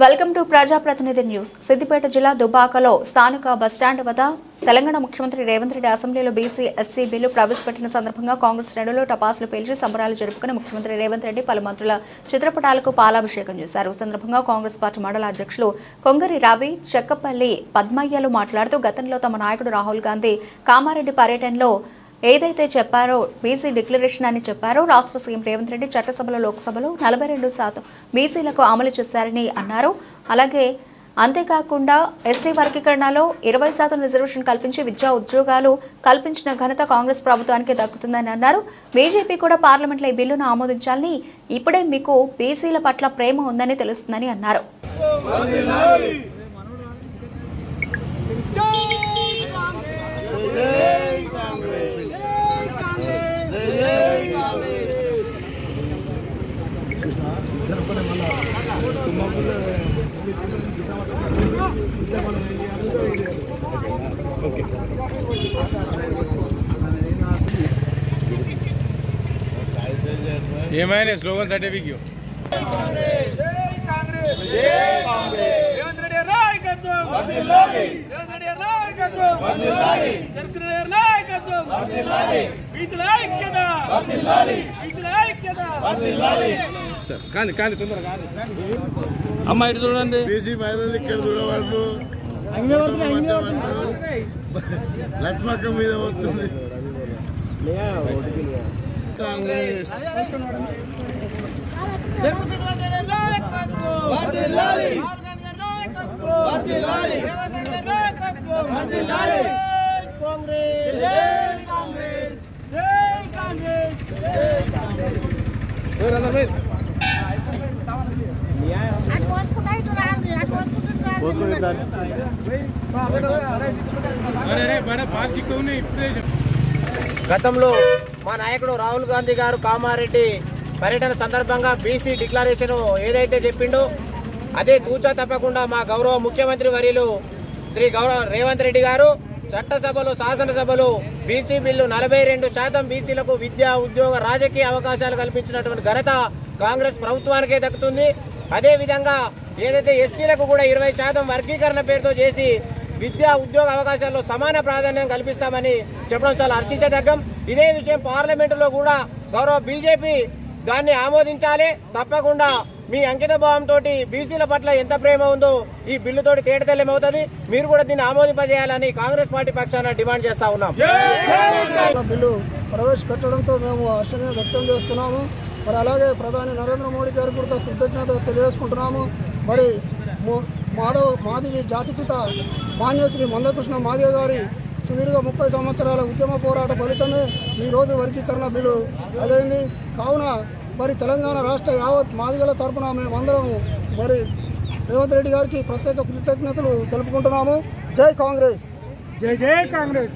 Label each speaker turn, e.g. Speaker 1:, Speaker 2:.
Speaker 1: Welcome to ప్రజాప్రతినిధి news. Siddipet జిల్లా దుబాకలో స్థానిక బస్టాండ్ వద్ద తెలంగాణ ముఖ్యమంత్రి రేవంత్ రెడ్డి అసెంబ్లీలో బీసీ ఎస్సీ బిల్లు ప్రవేశపెట్టిన సందర్భంగా కాంగ్రెస్ శ్రేణులు టపాసులు పేల్చి సంబరాలు జరుపుకుని ముఖ్యమంత్రి రేవంత్ రెడ్డి పలు మంత్రుల చిత్రపటాలకు పాలాభిషేకం చేశారు. ఈ సందర్భంగా కాంగ్రెస్ పార్టీ మండల అధ్యక్షులు కొంగరి రవి, చెక్కపల్లి పద్మయ్యలు మాట్లాడుతూ గతంలో తమ నాయకుడు రాహుల్ గాంధీ కామారెడ్డి పర్యటనలో ఏదైతే చెప్పారో బీసీ డిక్లరేషన్ అని చెప్పారో రాష్ట్ర సీఎం రేవంత్ రెడ్డి చట్టసభలో లోక్సభలో 42% బీసీలకు అమలు చేశారని అన్నారు. అలాగే అంతేకాకుండా ఎస్సీ వర్గీకరణలో 20% రిజర్వేషన్ కల్పించి విద్యా ఉద్యోగాలు కల్పించిన ఘనత కాంగ్రెస్ ప్రభుత్వానికి దక్కుతుందని అన్నారు. బీజేపీ కూడా పార్లమెంట్లో ఈ బిల్లును ఆమోదించాలని, ఇప్పుడే మీకు బీసీల పట్ల ప్రేమ ఉందని తెలుస్తుందని అన్నారు.
Speaker 2: ఏమైనా స్లోగన్ సర్టిఫికేట్ కానీ తొందరగా అమ్మ ఇటు చూడండి.
Speaker 3: బీసీ మహిళలు ఇక్కడ చూడవచ్చు, లక్ష్మక్క మీద వస్తుంది కాంగ్రెస్.
Speaker 4: గతంలో మా నాయకుడు రాహుల్ గాంధీ గారు కామారెడ్డి పర్యటన సందర్భంగా బీసీ డిక్లరేషన్ ఏదైతే చెప్పిండో అదే తూచా తప్పకుండా మా గౌరవ ముఖ్యమంత్రి వర్యులు శ్రీ రేవంత్ రెడ్డి గారు చట్టసభలో శాసనసభలో బీసీ బిల్లు 42% బీసీలకు విద్యా ఉద్యోగ రాజకీయ అవకాశాలు కల్పించినటువంటి ఘనత కాంగ్రెస్ ప్రభుత్వానికే దక్కుతుంది. అదేవిధంగా ఏదైతే ఎస్సీలకు కూడా 20% వర్గీకరణ పేరుతో చేసి విద్యా ఉద్యోగ అవకాశాల్లో సమాన ప్రాధాన్యం కల్పిస్తామని చెప్పడం చాలా హర్షించదగ్గం. ఇదే విషయం పార్లమెంటులో కూడా గౌరవ బీజేపీ దాన్ని ఆమోదించాలి. తప్పకుండా మీ అంకిత భావంతో బీసీల పట్ల ఎంత ప్రేమ ఉందో ఈ బిల్లుతోటి తేటతెల్లమవుతుంది. మీరు కూడా దీన్ని ఆమోదింపజేయాలని కాంగ్రెస్ పార్టీ పక్షాన డిమాండ్ చేస్తా ఉన్నాం.
Speaker 5: బిల్లు ప్రవేశపెట్టడంతో మేము హర్షణ వ్యక్తం చేస్తున్నాము. మరి అలాగే ప్రధాని నరేంద్ర మోడీ గారికి కూడా కృతజ్ఞత తెలియజేసుకుంటున్నాము. మరి మాదిగ జాతిపిత మాన్యశ్రీ మందకృష్ణ మాదిగ గారి సుదీర్ఘ 30 సంవత్సరాల ఉద్యమ పోరాట ఫలితమే ఈరోజు వర్గీకరణ బిల్లు అదైంది. కావున మరి తెలంగాణ రాష్ట్ర యావత్ మాదిగల తరఫున మేమందరం మరి రేవంత్ రెడ్డి గారికి ప్రత్యేక కృతజ్ఞతలు తెలుపుకుంటున్నాము. జై కాంగ్రెస్.
Speaker 2: జై జై కాంగ్రెస్.